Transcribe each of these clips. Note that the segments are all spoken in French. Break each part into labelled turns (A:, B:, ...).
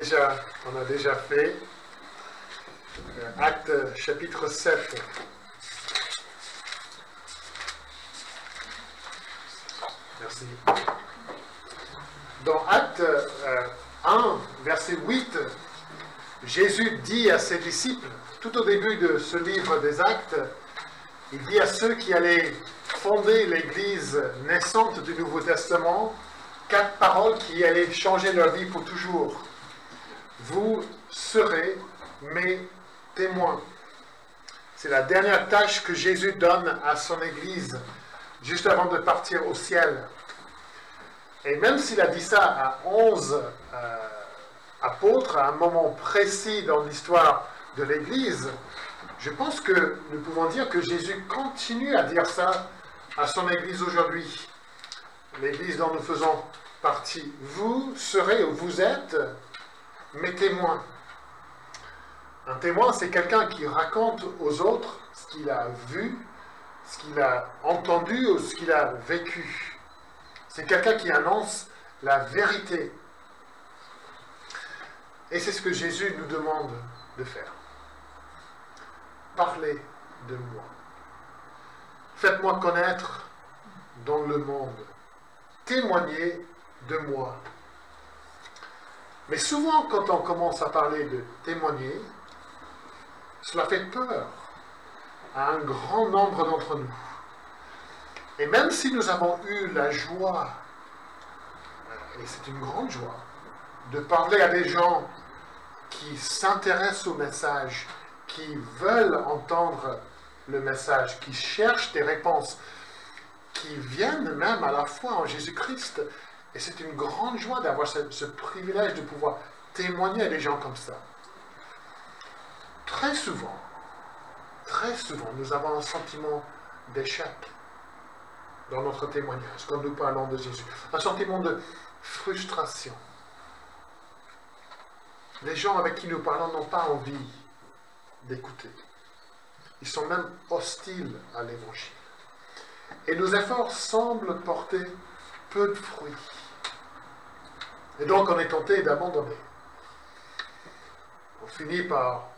A: On a déjà fait Actes chapitre 7. Merci. Dans Actes 1, verset 8, Jésus dit à ses disciples, tout au début de ce livre des Actes, il dit à ceux qui allaient fonder l'Église naissante du Nouveau Testament, 4 paroles qui allaient changer leur vie pour toujours. Vous serez mes témoins. C'est la dernière tâche que Jésus donne à son Église, juste avant de partir au ciel. Et même s'il a dit ça à 11 apôtres, à un moment précis dans l'histoire de l'Église, je pense que nous pouvons dire que Jésus continue à dire ça à son Église aujourd'hui. L'Église dont nous faisons partie. Vous serez ou vous êtes mes témoins. Un témoin, c'est quelqu'un qui raconte aux autres ce qu'il a vu, ce qu'il a entendu ou ce qu'il a vécu. C'est quelqu'un qui annonce la vérité. Et c'est ce que Jésus nous demande de faire. Parlez de moi. Faites-moi connaître dans le monde. Témoignez de moi. Mais souvent, quand on commence à parler de témoigner, cela fait peur à un grand nombre d'entre nous. Et même si nous avons eu la joie, et c'est une grande joie, de parler à des gens qui s'intéressent au message, qui veulent entendre le message, qui cherchent des réponses, qui viennent même à la foi en Jésus-Christ. Et c'est une grande joie d'avoir ce privilège de pouvoir témoigner à des gens comme ça. Très souvent, nous avons un sentiment d'échec dans notre témoignage, quand nous parlons de Jésus. Un sentiment de frustration. Les gens avec qui nous parlons n'ont pas envie d'écouter. Ils sont même hostiles à l'Évangile. Et nos efforts semblent porter peu de fruits. Et donc on est tenté d'abandonner. On finit par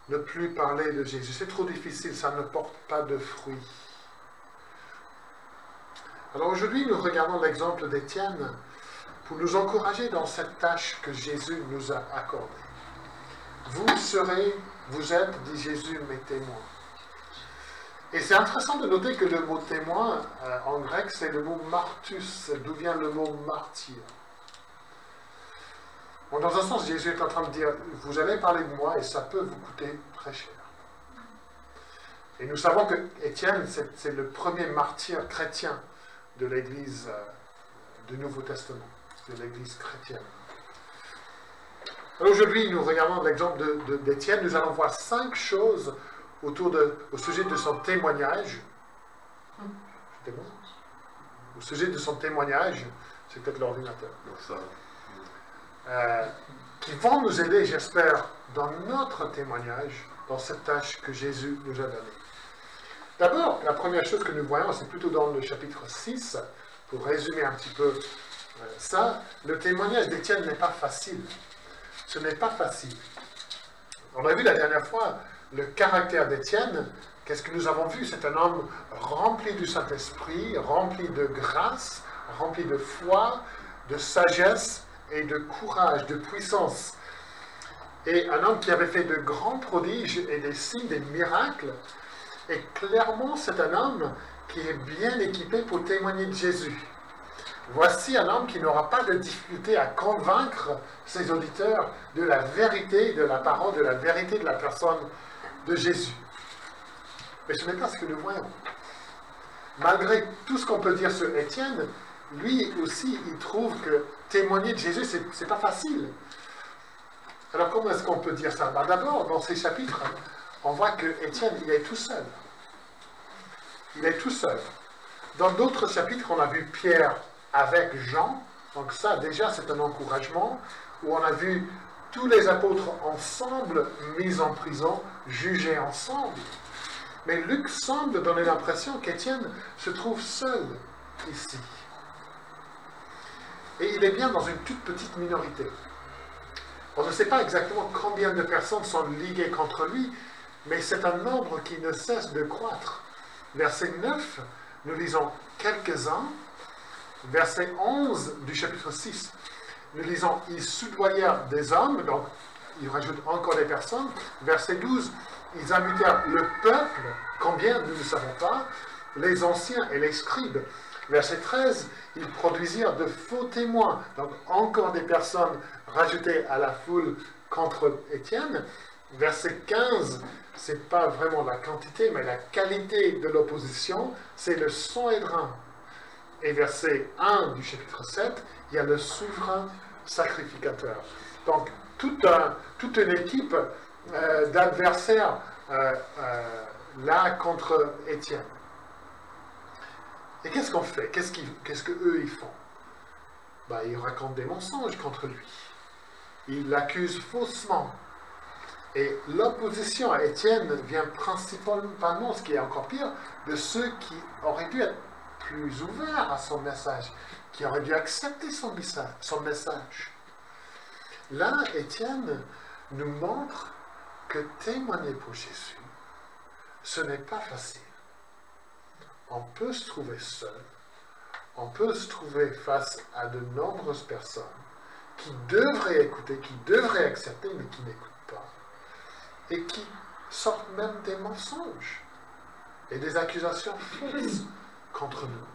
A: ne plus parler de Jésus. C'est trop difficile, ça ne porte pas de fruits. Alors aujourd'hui, nous regardons l'exemple d'Étienne pour nous encourager dans cette tâche que Jésus nous a accordée. Vous êtes, dit Jésus, mes témoins. Et c'est intéressant de noter que le mot témoin, en grec, c'est le mot martus, d'où vient le mot martyr. Bon, dans un sens, Jésus est en train de dire, vous allez parler de moi et ça peut vous coûter très cher. Et nous savons que Étienne, c'est le premier martyr chrétien de l'Église du Nouveau Testament, de l'Église chrétienne. Alors aujourd'hui, nous regardons l'exemple d'Étienne. Nous allons voir 5 choses au sujet de son témoignage. Au sujet de son témoignage, c'est peut-être l'ordinateur. Qui vont nous aider, j'espère, dans notre témoignage, dans cette tâche que Jésus nous a donnée. D'abord, la première chose que nous voyons, c'est plutôt dans le chapitre 6, pour résumer un petit peu ça, le témoignage d'Étienne n'est pas facile. Ce n'est pas facile. On a vu la dernière fois le caractère d'Étienne. Qu'est-ce que nous avons vu? C'est un homme rempli du Saint-Esprit, rempli de grâce, rempli de foi, de sagesse et de courage, de puissance. Et un homme qui avait fait de grands prodiges et des signes, des miracles. Et clairement, c'est un homme qui est bien équipé pour témoigner de Jésus. Voici un homme qui n'aura pas de difficulté à convaincre ses auditeurs de la vérité de la parole, de la vérité de la personne de Jésus. Mais ce n'est pas ce que nous voyons. Malgré tout ce qu'on peut dire sur Étienne, lui aussi, il trouve que témoigner de Jésus, c'est pas facile. Alors comment est-ce qu'on peut dire ça? D'abord, dans ces chapitres, on voit que Étienne, il est tout seul. Il est tout seul. Dans d'autres chapitres, on a vu Pierre avec Jean. Donc ça, déjà, c'est un encouragement. Où on a vu tous les apôtres ensemble, mis en prison, jugés ensemble. Mais Luc semble donner l'impression qu'Étienne se trouve seul ici. Et il est bien dans une toute petite minorité. On ne sait pas exactement combien de personnes sont liguées contre lui, mais c'est un nombre qui ne cesse de croître. Verset 9, nous lisons quelques-uns. Verset 11 du chapitre 6, nous lisons « Ils soudoyèrent des hommes », donc il rajoute encore des personnes. Verset 12, « Ils imitèrent le peuple », combien, nous ne savons pas, les anciens et les scribes. Verset 13, « Ils produisirent de faux témoins », donc encore des personnes rajoutées à la foule contre Étienne. Verset 15, ce n'est pas vraiment la quantité, mais la qualité de l'opposition, c'est le Sanhédrin. Et verset 1 du chapitre 7, il y a le souverain sacrificateur. Donc, toute une équipe d'adversaires là contre Étienne. Et qu'est-ce qu'on fait? Qu'est-ce qu'eux ils font? Ben, ils racontent des mensonges contre lui. Ils l'accusent faussement. Et l'opposition à Étienne vient principalement, ce qui est encore pire, de ceux qui auraient dû être plus ouverts à son message, qui auraient dû accepter son message. Là, Étienne nous montre que témoigner pour Jésus, ce n'est pas facile. On peut se trouver seul, on peut se trouver face à de nombreuses personnes qui devraient écouter, qui devraient accepter, mais qui n'écoutent pas, et qui sortent même des mensonges et des accusations fausses contre nous.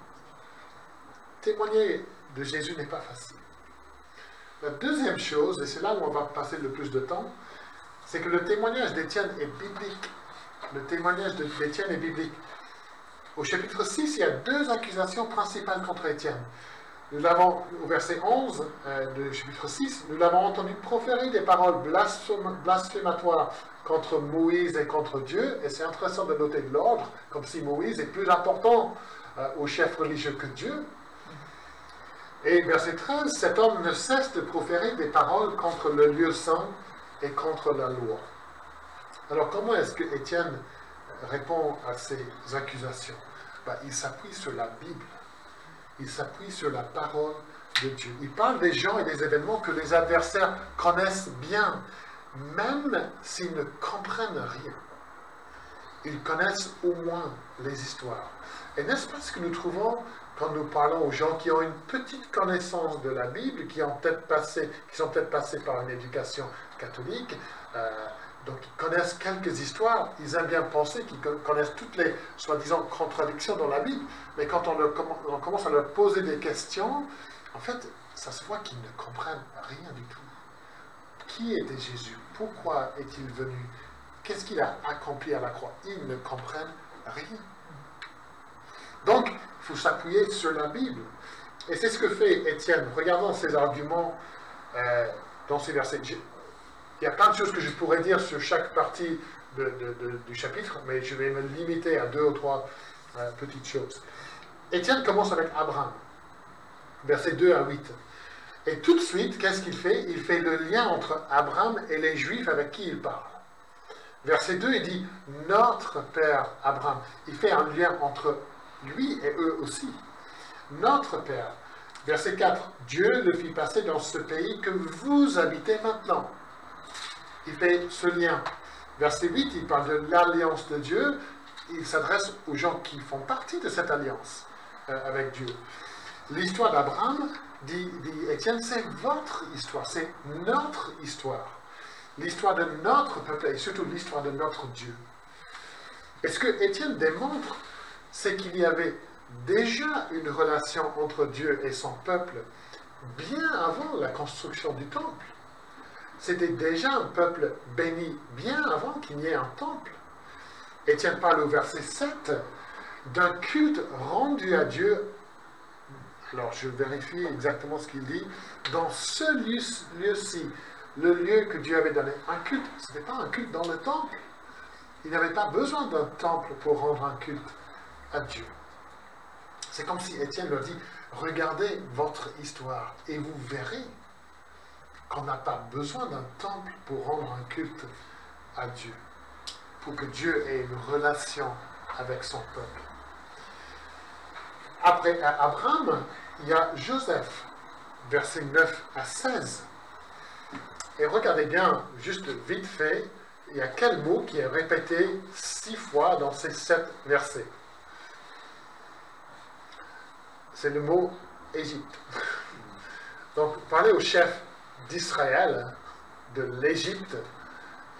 A: Témoigner de Jésus n'est pas facile. La deuxième chose, et c'est là où on va passer le plus de temps, c'est que le témoignage d'Étienne est biblique. Le témoignage d'Étienne est biblique. Au chapitre 6, il y a deux accusations principales contre Étienne. Nous l'avons, au verset 11 du chapitre 6, nous l'avons entendu proférer des paroles blasphématoires contre Moïse et contre Dieu, et c'est intéressant de noter de l'ordre, comme si Moïse est plus important au chef religieux que Dieu. Et verset 13, cet homme ne cesse de proférer des paroles contre le lieu saint et contre la loi. Alors comment est-ce que Étienne répond à ces accusations? Ben, il s'appuie sur la Bible. Il s'appuie sur la parole de Dieu. Il parle des gens et des événements que les adversaires connaissent bien, même s'ils ne comprennent rien. Ils connaissent au moins les histoires. Et n'est-ce pas ce que nous trouvons quand nous parlons aux gens qui ont une petite connaissance de la Bible, qui sont peut-être passés par une éducation catholique, donc ils connaissent quelques histoires, ils aiment bien penser qu'ils connaissent toutes les, soi-disant, contradictions dans la Bible, mais quand on commence à leur poser des questions, en fait, ça se voit qu'ils ne comprennent rien du tout. Qui était Jésus? Pourquoi est-il venu? Qu'est-ce qu'il a accompli à la croix? Ils ne comprennent rien. Donc, il faut s'appuyer sur la Bible. Et c'est ce que fait Étienne. Regardons ses arguments dans ces versets. Il y a plein de choses que je pourrais dire sur chaque partie du chapitre, mais je vais me limiter à 2 ou 3 petites choses. Étienne commence avec Abraham, versets 2 à 8. Et tout de suite, qu'est-ce qu'il fait? Il fait le lien entre Abraham et les Juifs avec qui il parle. Verset 2, il dit « Notre père Abraham ». Il fait un lien entre lui et eux aussi. Notre père. Verset 4, « Dieu le fit passer dans ce pays que vous habitez maintenant ». Il fait ce lien. Verset 8, il parle de l'alliance de Dieu. Il s'adresse aux gens qui font partie de cette alliance avec Dieu. L'histoire d'Abraham, dit Étienne, c'est votre histoire, c'est notre histoire. L'histoire de notre peuple et surtout l'histoire de notre Dieu. Et ce que Étienne démontre, c'est qu'il y avait déjà une relation entre Dieu et son peuple bien avant la construction du temple. C'était déjà un peuple béni bien avant qu'il n'y ait un temple. Étienne parle au verset 7 d'un culte rendu à Dieu. Alors je vérifie exactement ce qu'il dit. Dans ce lieu-ci, le lieu que Dieu avait donné, un culte, ce n'était pas un culte dans le temple. Il n'avait pas besoin d'un temple pour rendre un culte à Dieu. C'est comme si Étienne leur dit, regardez votre histoire et vous verrez qu'on n'a pas besoin d'un temple pour rendre un culte à Dieu, pour que Dieu ait une relation avec son peuple. Après Abraham, il y a Joseph, versets 9 à 16. Et regardez bien, juste vite fait, il y a quel mot qui est répété 6 fois dans ces 7 versets? C'est le mot Égypte. Donc, parler au chef d'Israël de l'Égypte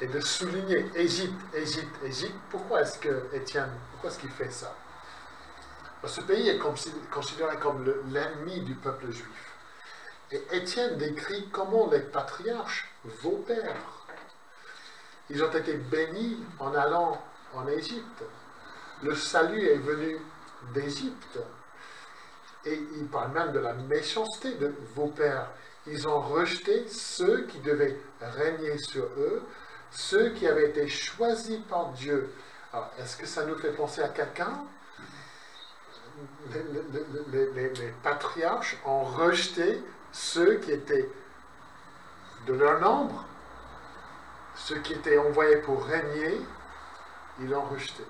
A: et de souligner Égypte, Égypte, Égypte. Pourquoi est-ce que Étienne, pourquoi est-ce qu'il fait ça? Ce pays est considéré comme l'ennemi du peuple juif. Et Étienne décrit comment les patriarches, vos pères, ils ont été bénis en allant en Égypte. Le salut est venu d'Égypte. Et il parle même de la méchanceté de vos pères. Ils ont rejeté ceux qui devaient régner sur eux, ceux qui avaient été choisis par Dieu. Alors, est-ce que ça nous fait penser à quelqu'un? Les patriarches ont rejeté ceux qui étaient de leur nombre, ceux qui étaient envoyés pour régner, ils l'ont rejeté.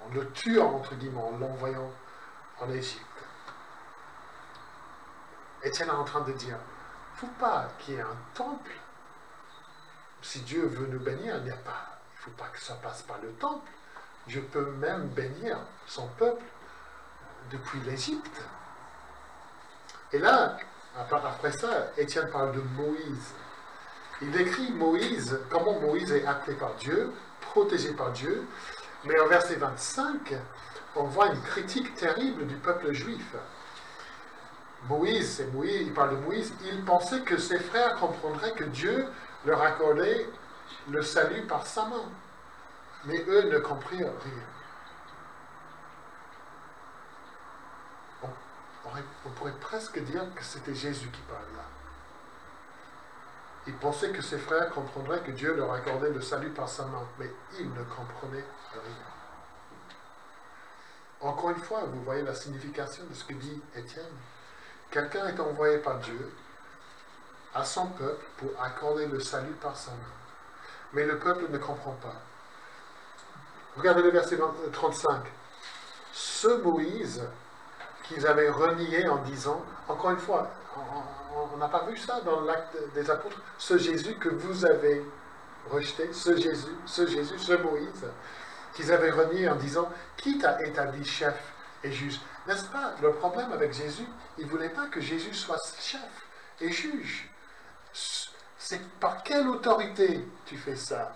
A: En le tuant, entre guillemets, en l'envoyant en Égypte. Étienne est en train de dire, il ne faut pas qu'il y ait un temple. Si Dieu veut nous bénir, il ne faut pas que ça passe par le temple. Dieu peut même bénir son peuple depuis l'Égypte. Et là, après ça, Étienne parle de Moïse. Il décrit Moïse, comment Moïse est appelé par Dieu, protégé par Dieu. Mais au verset 25, on voit une critique terrible du peuple juif. Moïse, il parle de Moïse, il pensait que ses frères comprendraient que Dieu leur accordait le salut par sa main. Mais eux ne comprirent rien. On pourrait presque dire que c'était Jésus qui parlait là. Il pensait que ses frères comprendraient que Dieu leur accordait le salut par sa main, mais ils ne comprenaient rien. Encore une fois, vous voyez la signification de ce que dit Étienne. Quelqu'un est envoyé par Dieu à son peuple pour accorder le salut par sa main. Mais le peuple ne comprend pas. Regardez le verset 35. Ce Moïse qu'ils avaient renié en disant, encore une fois, on n'a pas vu ça dans l'acte des apôtres, ce Jésus que vous avez rejeté, ce Moïse, qu'ils avaient renié en disant, qui t'a établi chef et juge? N'est-ce pas le problème avec Jésus? Il ne voulait pas que Jésus soit chef et juge. C'est par quelle autorité tu fais ça?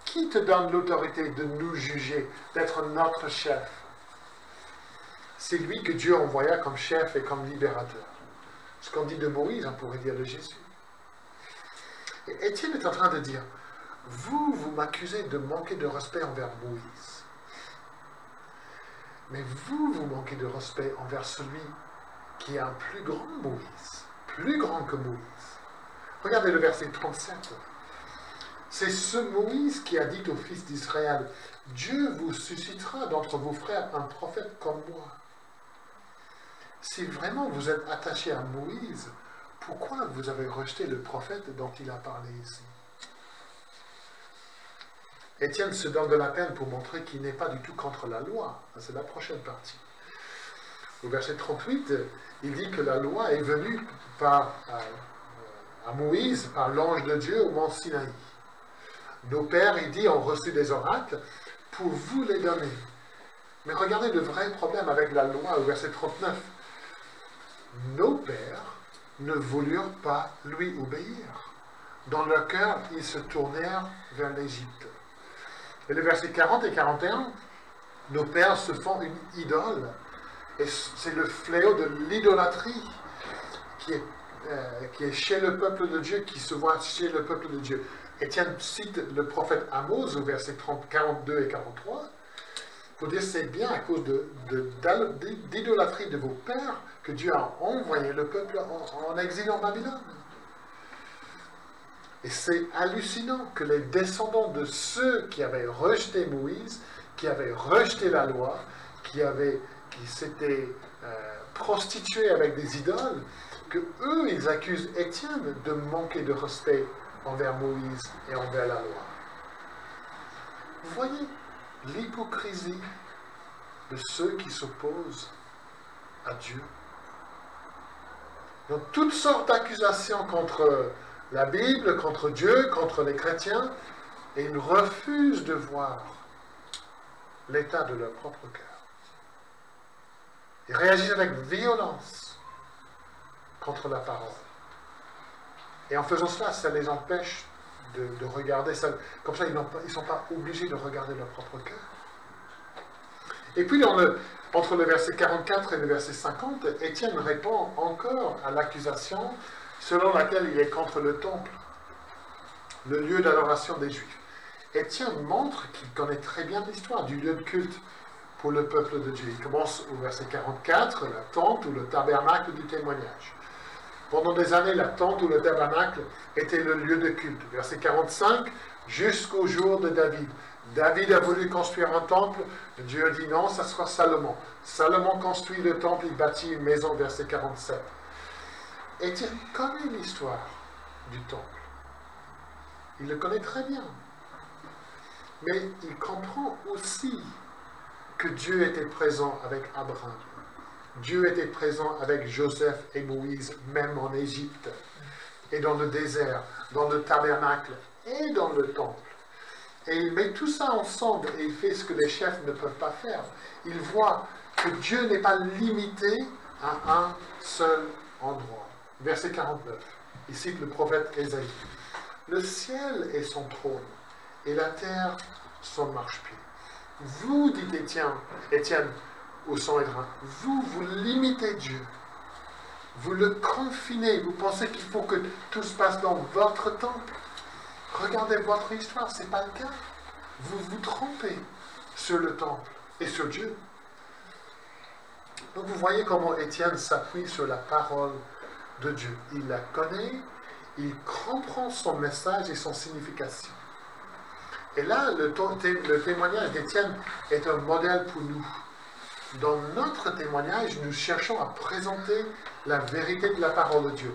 A: Qui te donne l'autorité de nous juger, d'être notre chef? C'est lui que Dieu envoya comme chef et comme libérateur. Ce qu'on dit de Moïse, on pourrait dire de Jésus. Et Étienne est en train de dire, vous m'accusez de manquer de respect envers Moïse. Mais vous manquez de respect envers celui qui est un plus grand Moïse, plus grand que Moïse. Regardez le verset 37. C'est ce Moïse qui a dit aux fils d'Israël, Dieu vous suscitera d'entre vos frères un prophète comme moi. Si vraiment vous êtes attaché à Moïse, pourquoi vous avez rejeté le prophète dont il a parlé ici? Étienne se donne de la peine pour montrer qu'il n'est pas du tout contre la loi. C'est la prochaine partie. Au verset 38, il dit que la loi est venue à Moïse, par l'ange de Dieu au mont Sinaï. Nos pères, il dit, ont reçu des oracles pour vous les donner. Mais regardez le vrai problème avec la loi au verset 39. Nos pères ne voulurent pas lui obéir. Dans leur cœur, ils se tournèrent vers l'Égypte. Et le verset 40 et 41, nos pères se font une idole. Et c'est le fléau de l'idolâtrie qui est chez le peuple de Dieu, qui se voit chez le peuple de Dieu. Étienne cite le prophète Amos au verset 42 et 43 pour dire c'est bien à cause d'idolâtrie de vos pères que Dieu a envoyé le peuple en exil en Babylone. Et c'est hallucinant que les descendants de ceux qui avaient rejeté Moïse, qui avaient rejeté la loi, qui s'étaient prostitués avec des idoles, que eux, ils accusent Étienne de manquer de respect envers Moïse et envers la loi. Vous voyez l'hypocrisie de ceux qui s'opposent à Dieu. Donc, toutes sortes d'accusations contre la Bible, contre Dieu, contre les chrétiens, et ils refusent de voir l'état de leur propre cœur. Ils réagissent avec violence contre la parole. Et en faisant cela, ça les empêche de regarder ça. Comme ça, ils ne sont pas obligés de regarder leur propre cœur. Et puis, entre le verset 44 et le verset 50, Étienne répond encore à l'accusation selon laquelle il est contre le temple, le lieu d'adoration des Juifs. Étienne montre qu'il connaît très bien l'histoire du lieu de culte pour le peuple de Dieu. Il commence au verset 44, la tente ou le tabernacle du témoignage. Pendant des années, la tente ou le tabernacle était le lieu de culte. Verset 45, jusqu'au jour de David. David a voulu construire un temple, Dieu a dit non, ça sera Salomon. Salomon construit le temple, il bâtit une maison, verset 47. Étienne connaît l'histoire du temple. Il le connaît très bien. Mais il comprend aussi que Dieu était présent avec Abraham. Dieu était présent avec Joseph et Moïse, même en Égypte, et dans le désert, dans le tabernacle et dans le temple. Et il met tout ça ensemble et il fait ce que les chefs ne peuvent pas faire. Il voit que Dieu n'est pas limité à un seul endroit. Verset 49, il cite le prophète Ésaïe. Le ciel est son trône et la terre son marchepied. Vous, dit Étienne au Sanhédrin, vous limitez Dieu. Vous le confinez. Vous pensez qu'il faut que tout se passe dans votre temple. Regardez votre histoire, ce n'est pas le cas. Vous vous trompez sur le temple et sur Dieu. Donc vous voyez comment Étienne s'appuie sur la parole de Dieu. Il la connaît, il comprend son message et son signification. Et là, le témoignage d'Étienne est un modèle pour nous. Dans notre témoignage, nous cherchons à présenter la vérité de la parole de Dieu.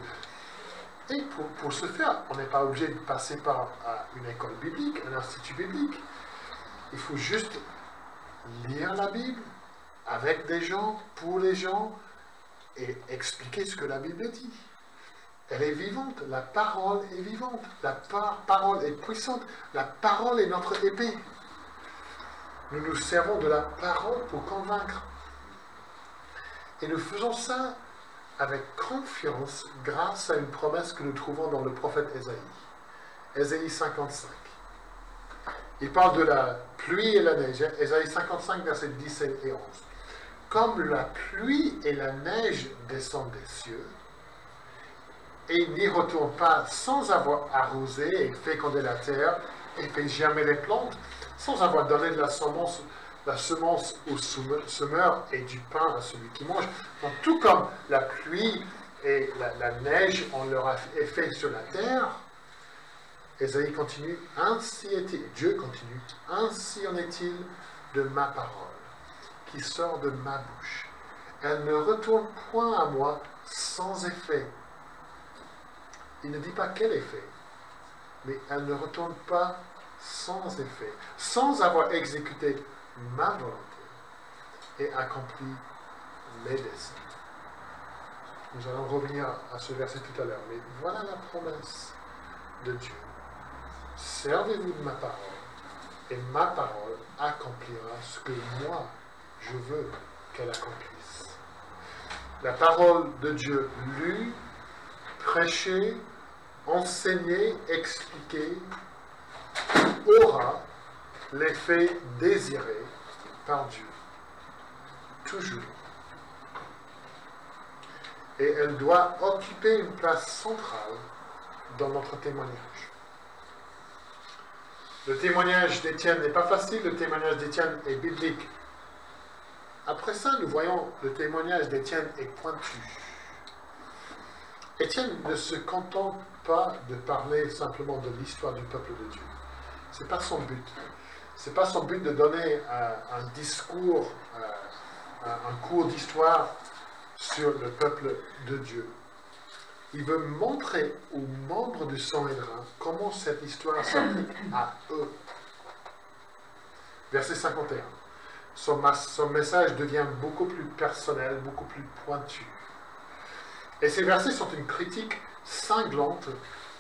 A: Et pour ce faire, on n'est pas obligé de passer par une école biblique, un institut biblique. Il faut juste lire la Bible avec des gens, pour les gens, et expliquer ce que la Bible dit. Elle est vivante, la parole est vivante, la parole est puissante, la parole est notre épée. Nous nous servons de la parole pour convaincre. Et nous faisons ça avec confiance grâce à une promesse que nous trouvons dans le prophète Ésaïe. Ésaïe 55. Il parle de la pluie et la neige. Ésaïe 55, versets 10 et 11. Comme la pluie et la neige descendent des cieux, et n'y retournent pas sans avoir arrosé et fécondé la terre, et fait germer les plantes, sans avoir donné de la semence au semeur et du pain à celui qui mange. Donc, tout comme la pluie et la neige ont leur effet sur la terre, Ésaïe continue, ainsi est-il, Dieu continue, ainsi en est-il de ma parole, qui sort de ma bouche. Elle ne retourne point à moi sans effet. Il ne dit pas quel effet, mais elle ne retourne pas sans effet, sans avoir exécuté ma volonté et accompli mes desseins. Nous allons revenir à ce verset tout à l'heure, mais voilà la promesse de Dieu. Servez-vous de ma parole, et ma parole accomplira ce que moi, je veux qu'elle accomplisse. La parole de Dieu lue, prêchée, enseignée, expliquée, aura l'effet désiré par Dieu. Toujours. Et elle doit occuper une place centrale dans notre témoignage. Le témoignage d'Étienne n'est pas facile, le témoignage d'Étienne est biblique. Après ça, nous voyons le témoignage d'Étienne est pointu. Étienne ne se contente pas de parler simplement de l'histoire du peuple de Dieu. Ce n'est pas son but. Ce n'est pas son but de donner un discours, un cours d'histoire sur le peuple de Dieu. Il veut montrer aux membres du Sanhédrin comment cette histoire s'applique à eux. Verset 51. Son message devient beaucoup plus personnel, beaucoup plus pointu. Et ces versets sont une critique cinglante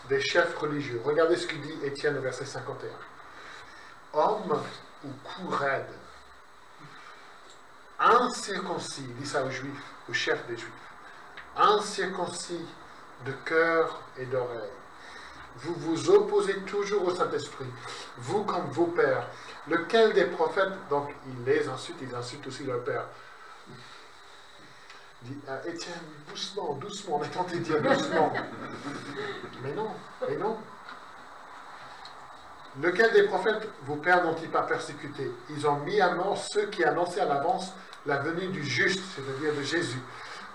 A: des chefs religieux. Regardez ce qu'il dit Étienne au verset 51. Homme ou cou raide, incirconcis, il dit ça aux Juifs, aux chefs des Juifs, incirconcis de cœur et d'oreille. Vous vous opposez toujours au Saint-Esprit, vous comme vos pères. Lequel des prophètes, donc ils insultent aussi leur père. Il dit, Étienne, doucement, doucement, on est tenté de dire doucement. Mais non, mais non. Lequel des prophètes vos pères n'ont-ils pas persécuté? Ils ont mis à mort ceux qui annonçaient à l'avance la venue du juste, c'est-à-dire de Jésus.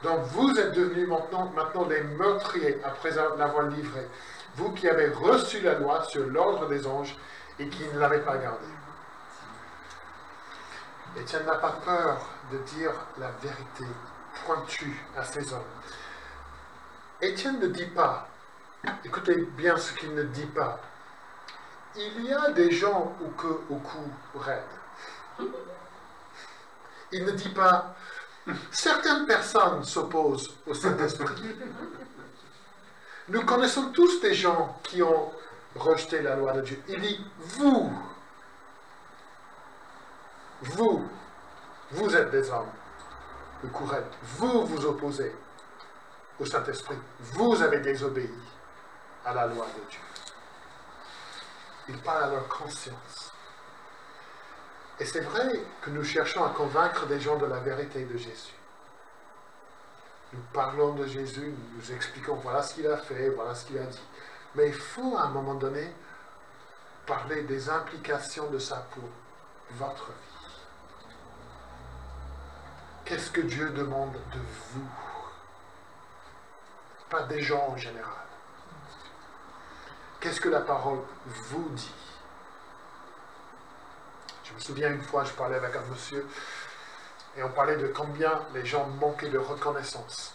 A: Donc vous êtes devenus maintenant des meurtriers après l'avoir livré. Vous qui avez reçu la loi sur l'ordre des anges et qui ne l'avez pas gardée. Étienne n'a pas peur de dire la vérité pointue à ces hommes. Étienne ne dit pas, écoutez bien ce qu'il ne dit pas, il y a des gens au cou raide. Il ne dit pas, certaines personnes s'opposent au Saint-Esprit. Nous connaissons tous des gens qui ont rejeté la loi de Dieu. Il dit, vous êtes des hommes de cou raide. Vous vous opposez au Saint-Esprit. Vous avez désobéi à la loi de Dieu. Il parle à leur conscience. Et c'est vrai que nous cherchons à convaincre des gens de la vérité de Jésus. Nous parlons de Jésus, nous nous expliquons voilà ce qu'il a fait, voilà ce qu'il a dit. Mais il faut à un moment donné parler des implications de ça pour votre vie. Qu'est-ce que Dieu demande de vous? Pas des gens en général. Qu'est-ce que la parole vous dit? Je me souviens une fois, je parlais avec un monsieur et on parlait de combien les gens manquaient de reconnaissance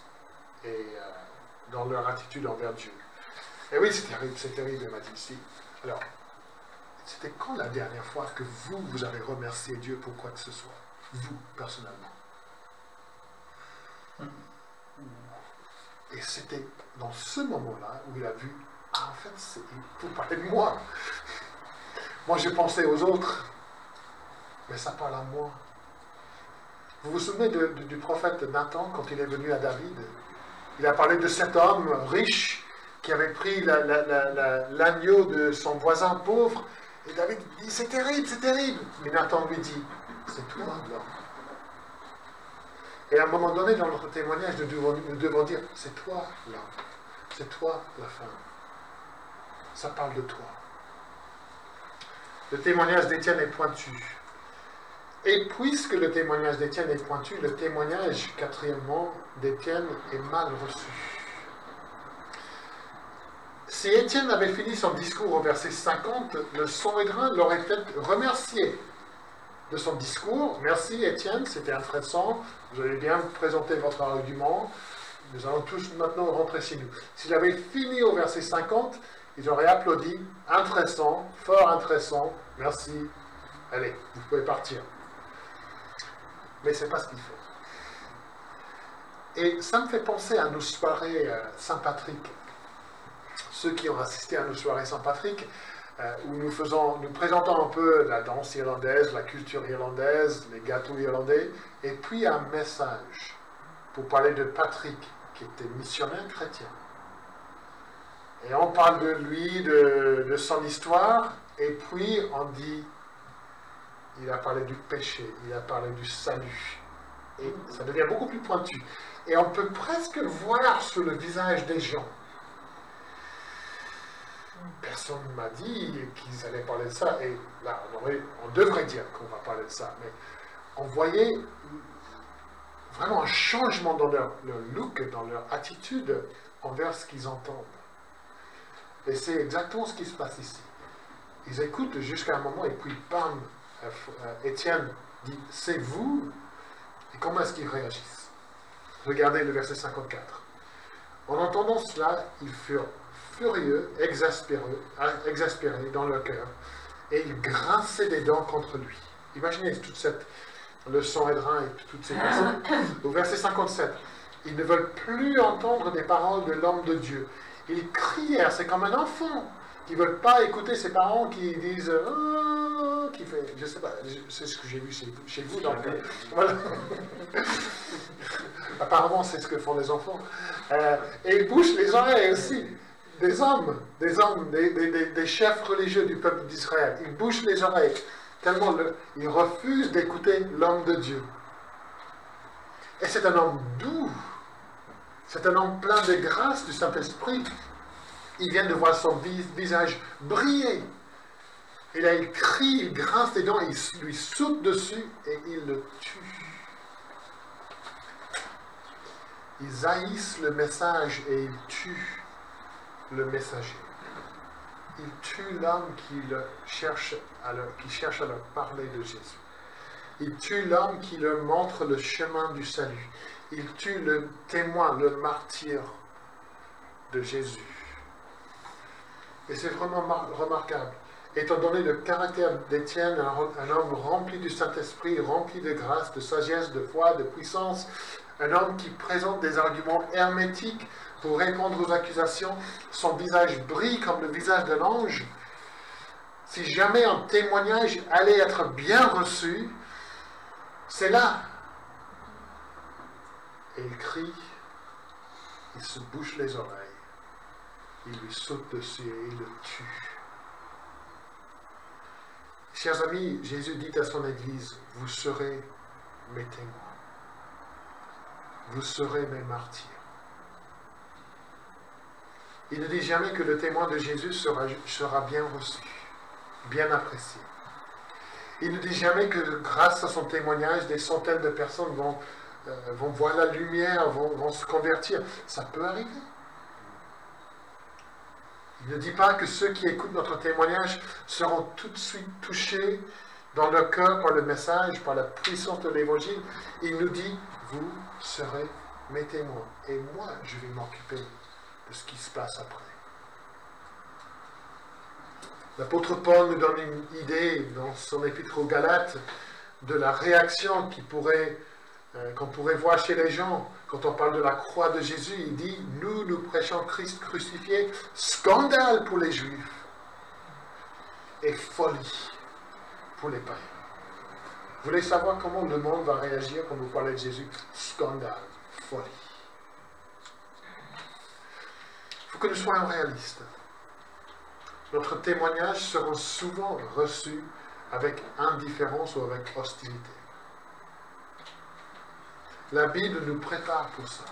A: dans leur attitude envers Dieu. Et oui, c'est terrible, il m'a dit ici. Alors, c'était quand la dernière fois que vous avez remercié Dieu pour quoi que ce soit? Vous, personnellement. Et c'était dans ce moment-là où il a vu, en fait, il faut parler de moi. Moi, j'ai pensé aux autres, mais ça parle à moi. Vous vous souvenez du prophète Nathan, quand il est venu à David? Il a parlé de cet homme riche qui avait pris l'agneau de son voisin pauvre, et David dit, c'est terrible, c'est terrible. Mais Nathan lui dit, c'est toi, là. Et à un moment donné, dans notre témoignage, nous devons dire, c'est toi, là. C'est toi, la femme. Ça parle de toi. Le témoignage d'Étienne est pointu. Et puisque le témoignage d'Étienne est pointu, le témoignage, quatrièmement, d'Étienne est mal reçu. Si Étienne avait fini son discours au verset 50, le Sanhédrin l'aurait peut-être remercié de son discours. Merci Étienne, c'était intéressant, vous avez bien présenté votre argument, nous allons tous maintenant rentrer chez nous. S'il avait fini au verset 50, ils auraient applaudi, intéressant, fort intéressant, merci, allez, vous pouvez partir. Mais ce n'est pas ce qu'il fait. Et ça me fait penser à nos soirées Saint-Patrick. Ceux qui ont assisté à nos soirées Saint-Patrick, où nous présentons un peu la danse irlandaise, la culture irlandaise, les gâteaux irlandais, et puis un message pour parler de Patrick, qui était missionnaire chrétien. Et on parle de lui, de son histoire, et puis on dit, il a parlé du péché, il a parlé du salut. Et ça devient beaucoup plus pointu. Et on peut presque voir sur le visage des gens. Personne ne m'a dit qu'ils allaient parler de ça, et là, on devrait dire qu'on va parler de ça, mais on voyait vraiment un changement dans leur look, dans leur attitude envers ce qu'ils entendent. Et c'est exactement ce qui se passe ici. Ils écoutent jusqu'à un moment, et puis bam, Étienne dit « c'est vous ». Et comment est-ce qu'ils réagissent? Regardez le verset 54. En entendant cela, ils furent furieux, exaspérés dans leur cœur, et ils grinçaient des dents contre lui. Imaginez toute cette leçon Sanhédrin et toutes ces personnes. Au verset 57, ils ne veulent plus entendre des paroles de l'homme de Dieu. Ils crièrent, c'est comme un enfant qui ne veut pas écouter ses parents qui disent oh, qui fait, je sais pas, c'est ce que j'ai vu chez vous, donc voilà. Apparemment, c'est ce que font les enfants. Et ils bouchent les oreilles aussi. Des hommes, des chefs religieux du peuple d'Israël. Ils bouchent les oreilles, tellement ils refusent d'écouter l'homme de Dieu. Et c'est un homme doux. C'est un homme plein de grâce du Saint-Esprit. Il vient de voir son visage briller. Et là, il crie, il grince les dents, il lui saute dessus et il le tue. Ils haïssent le message et ils tuent le messager. Ils tuent l'homme qui cherche à leur parler de Jésus. Ils tuent l'homme qui leur montre le chemin du salut. Ils tuent le témoin, le martyr de Jésus. Et c'est vraiment remarquable. Étant donné le caractère d'Étienne, un homme rempli du Saint-Esprit, rempli de grâce, de sagesse, de foi, de puissance, un homme qui présente des arguments hermétiques pour répondre aux accusations, son visage brille comme le visage d'un ange. Si jamais un témoignage allait être bien reçu, c'est là. Et il crie, il se bouche les oreilles, il lui saute dessus et il le tue. Chers amis, Jésus dit à son Église, vous serez mes témoins. Vous serez mes martyrs. Il ne dit jamais que le témoin de Jésus sera bien reçu, bien apprécié. Il ne dit jamais que grâce à son témoignage, des centaines de personnes vont voir la lumière, vont se convertir. Ça peut arriver. Il ne dit pas que ceux qui écoutent notre témoignage seront tout de suite touchés dans leur cœur par le message, par la puissance de l'Évangile. Il nous dit, vous serez mes témoins. Et moi, je vais m'occuper de ce qui se passe après. L'apôtre Paul nous donne une idée dans son épître aux Galates de la réaction qu'on pourrait voir chez les gens. Quand on parle de la croix de Jésus, il dit, nous prêchons Christ crucifié, scandale pour les Juifs et folie pour les païens. Vous voulez savoir comment le monde va réagir quand vous parlez de Jésus? Scandale, folie. Il faut que nous soyons réalistes. Notre témoignage sera souvent reçu avec indifférence ou avec hostilité. La Bible nous prépare pour ça.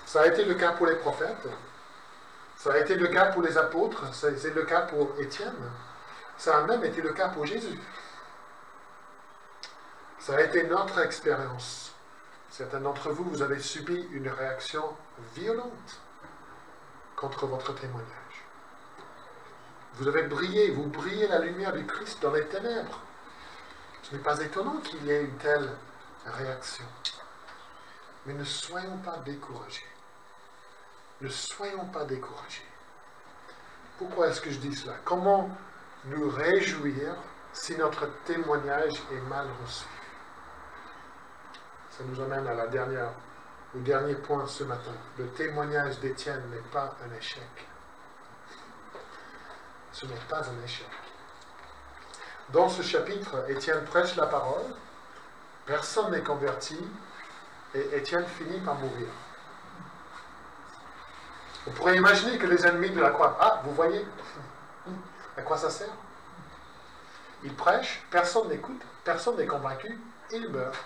A: Ça a été le cas pour les prophètes. Ça a été le cas pour les apôtres. C'est le cas pour Étienne. Ça a même été le cas pour Jésus. Ça a été notre expérience. Certains d'entre vous, vous avez subi une réaction violente contre votre témoignage. Vous avez brillé, vous brillez la lumière du Christ dans les ténèbres. Ce n'est pas étonnant qu'il y ait une telle réaction. Mais ne soyons pas découragés. Ne soyons pas découragés. Pourquoi est-ce que je dis cela? Comment nous réjouir si notre témoignage est mal reçu? Ça nous amène à au dernier point ce matin. Le témoignage d'Étienne n'est pas un échec. Ce n'est pas un échec. Dans ce chapitre, Étienne prêche la parole, personne n'est converti, et Étienne finit par mourir. On pourrait imaginer que les ennemis de la croix, ah, vous voyez, à quoi ça sert? Il prêche, personne n'écoute, personne n'est convaincu, il meurt.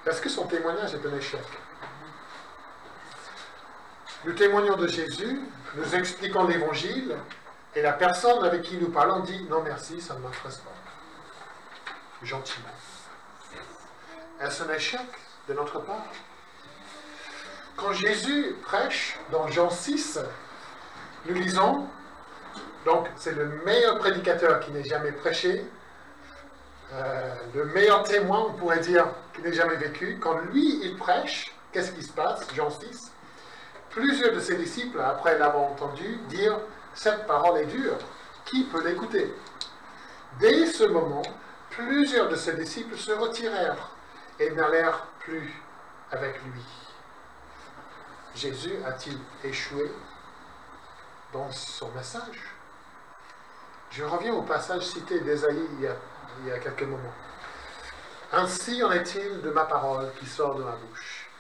A: Est-ce que son témoignage est un échec? Nous témoignons de Jésus, nous expliquons l'Évangile, et la personne avec qui nous parlons dit « Non merci, ça ne m'intéresse pas. » Gentiment. Est-ce un échec de notre part? Quand Jésus prêche dans Jean 6, nous lisons, donc c'est le meilleur prédicateur qui n'ait jamais prêché, le meilleur témoin, on pourrait dire, qui n'ait jamais vécu. Quand lui, il prêche, qu'est-ce qui se passe? Jean 6. Plusieurs de ses disciples, après l'avoir entendu, dirent « Cette parole est dure, qui peut l'écouter ?» Dès ce moment, plusieurs de ses disciples se retirèrent et n'allèrent plus avec lui. Jésus a-t-il échoué dans son message? Je reviens au passage cité d'Ésaïe il y a quelques moments. Ainsi en est-il de ma parole qui sort de ma bouche.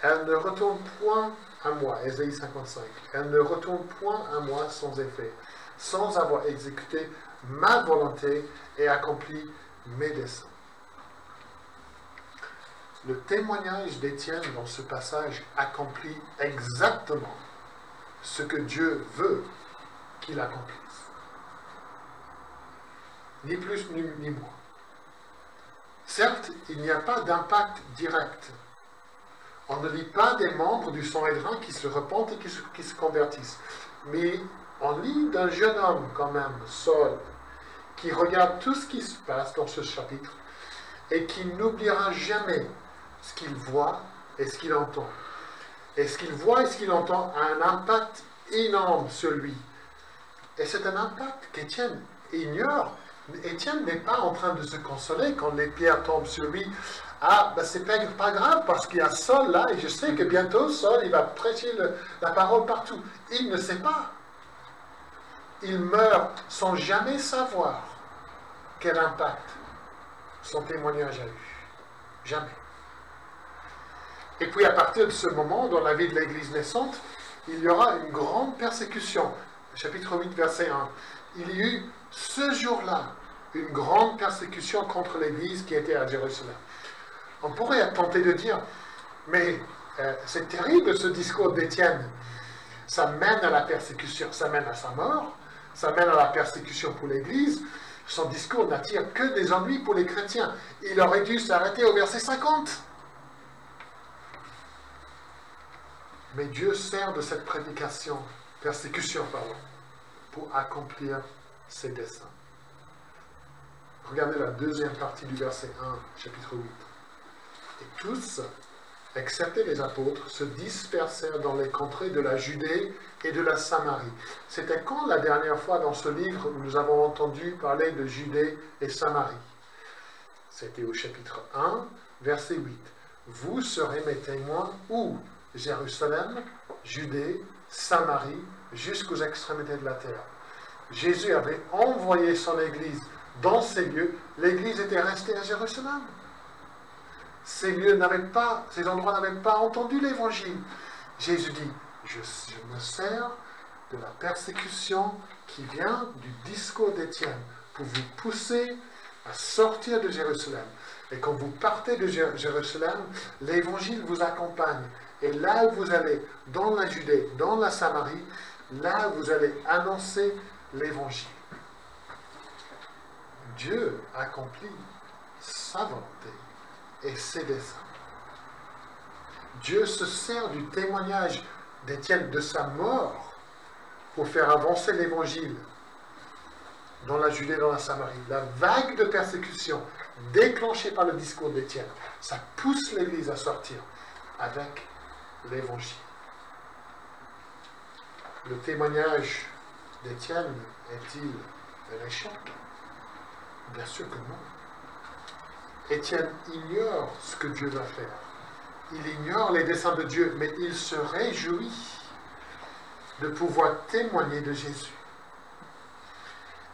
A: Elle ne retourne point à moi, Ésaïe 55. Elle ne retourne point à moi sans effet, sans avoir exécuté ma volonté et accompli mes desseins. Le témoignage d'Étienne dans ce passage accomplit exactement ce que Dieu veut qu'il accomplisse. Ni plus ni moins. Certes, il n'y a pas d'impact direct. On ne lit pas des membres du Sanhédrin qui se repentent et qui se convertissent. Mais on lit d'un jeune homme quand même, Saul, qui regarde tout ce qui se passe dans ce chapitre et qui n'oubliera jamais ce qu'il voit et ce qu'il entend. Et ce qu'il voit et ce qu'il entend a un impact énorme sur lui. Et c'est un impact qu'Étienne ignore. Étienne n'est pas en train de se consoler quand les pierres tombent sur lui. Ah, ben c'est pas grave parce qu'il y a Saul là et je sais que bientôt Saul il va prêcher la parole partout. Il ne sait pas. Il meurt sans jamais savoir quel impact son témoignage a eu. Jamais. Et puis à partir de ce moment, dans la vie de l'Église naissante, il y aura une grande persécution. Chapitre 8, verset 1. Il y eut ce jour-là une grande persécution contre l'Église qui était à Jérusalem. On pourrait être tenté de dire, mais c'est terrible ce discours d'Étienne. Ça mène à la persécution, ça mène à sa mort, ça mène à la persécution pour l'Église. Son discours n'attire que des ennuis pour les chrétiens. Il aurait dû s'arrêter au verset 50. Mais Dieu sert de cette persécution, pour accomplir ses desseins. Regardez la deuxième partie du verset 1, chapitre 8. Et tous, excepté les apôtres, se dispersèrent dans les contrées de la Judée et de la Samarie. C'était quand la dernière fois dans ce livre où nous avons entendu parler de Judée et Samarie? C'était au chapitre 1, verset 8. Vous serez mes témoins où? Jérusalem, Judée, Samarie, jusqu'aux extrémités de la terre. Jésus avait envoyé son Église dans ces lieux. L'Église était restée à Jérusalem. Ces endroits n'avaient pas entendu l'Évangile. Jésus dit, je me sers de la persécution qui vient du discours d'Étienne pour vous pousser à sortir de Jérusalem. Et quand vous partez de Jérusalem, l'Évangile vous accompagne. Et là où vous allez, dans la Judée, dans la Samarie, là vous allez annoncer l'Évangile. Dieu accomplit sa volonté et ses desseins. Dieu se sert du témoignage d'Étienne de sa mort pour faire avancer l'Évangile dans la Judée, dans la Samarie. La vague de persécution déclenchée par le discours d'Étienne, ça pousse l'Église à sortir avec l'Évangile. Le témoignage d'Étienne est-il un échec? Bien sûr que non. Étienne ignore ce que Dieu va faire. Il ignore les desseins de Dieu, mais il se réjouit de pouvoir témoigner de Jésus.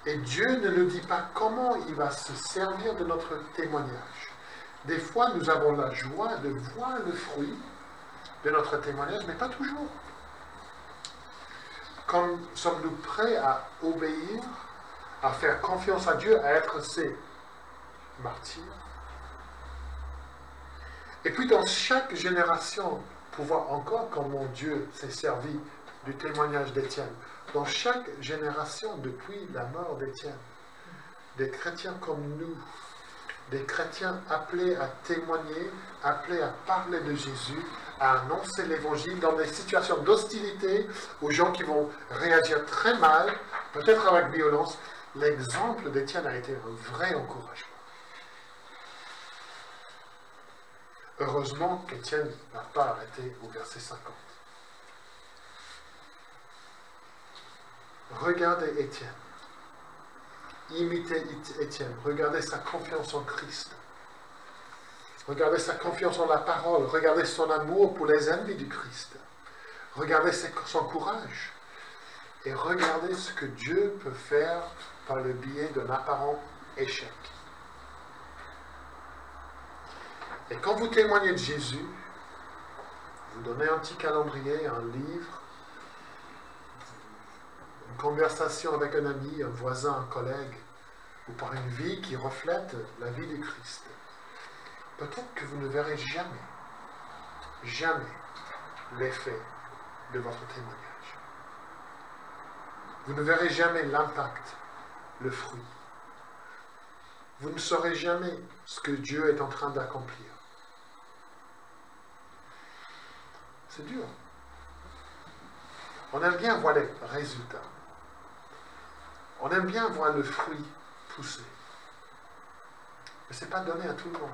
A: Et Dieu ne nous dit pas comment il va se servir de notre témoignage. Des fois, nous avons la joie de voir le fruit de notre témoignage, mais pas toujours. Comme sommes-nous prêts à obéir, à faire confiance à Dieu, à être ses martyrs? Et puis dans chaque génération, pour voir encore comment Dieu s'est servi du témoignage d'Étienne, dans chaque génération depuis la mort d'Étienne, des chrétiens comme nous, des chrétiens appelés à témoigner, appelés à parler de Jésus, à annoncer l'Évangile dans des situations d'hostilité, aux gens qui vont réagir très mal, peut-être avec violence. L'exemple d'Étienne a été un vrai encouragement. Heureusement qu'Étienne n'a pas arrêté au verset 50. Regardez Étienne. Imitez Étienne. Regardez sa confiance en Christ. Regardez sa confiance en la parole. Regardez son amour pour les ennemis du Christ. Regardez son courage. Et regardez ce que Dieu peut faire par le biais d'un apparent échec. Et quand vous témoignez de Jésus, vous donnez un petit calendrier, un livre, une conversation avec un ami, un voisin, un collègue, ou par une vie qui reflète la vie du Christ. Peut-être que vous ne verrez jamais l'effet de votre témoignage. Vous ne verrez jamais l'impact, le fruit. Vous ne saurez jamais ce que Dieu est en train d'accomplir. C'est dur. On aime bien voir les résultats. On aime bien voir le fruit pousser. Mais ce n'est pas donné à tout le monde.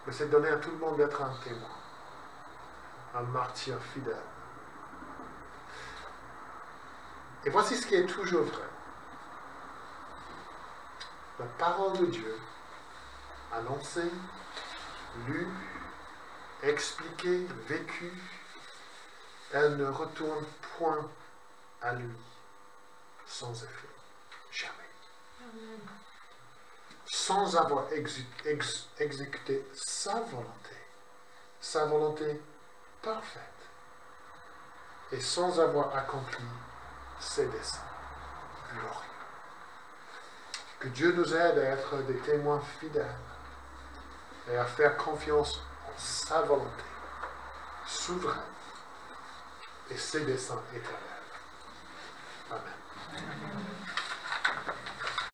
A: Mais c'est donné à tout le monde d'être un témoin, un martyr fidèle. Et voici ce qui est toujours vrai. La parole de Dieu, annoncée, lue, expliquée, vécue, elle ne retourne point à lui sans effet. Jamais. Amen. Sans avoir exécuté sa volonté parfaite, et sans avoir accompli ses desseins glorieux. Que Dieu nous aide à être des témoins fidèles et à faire confiance en sa volonté souveraine et ses desseins éternels. Amen.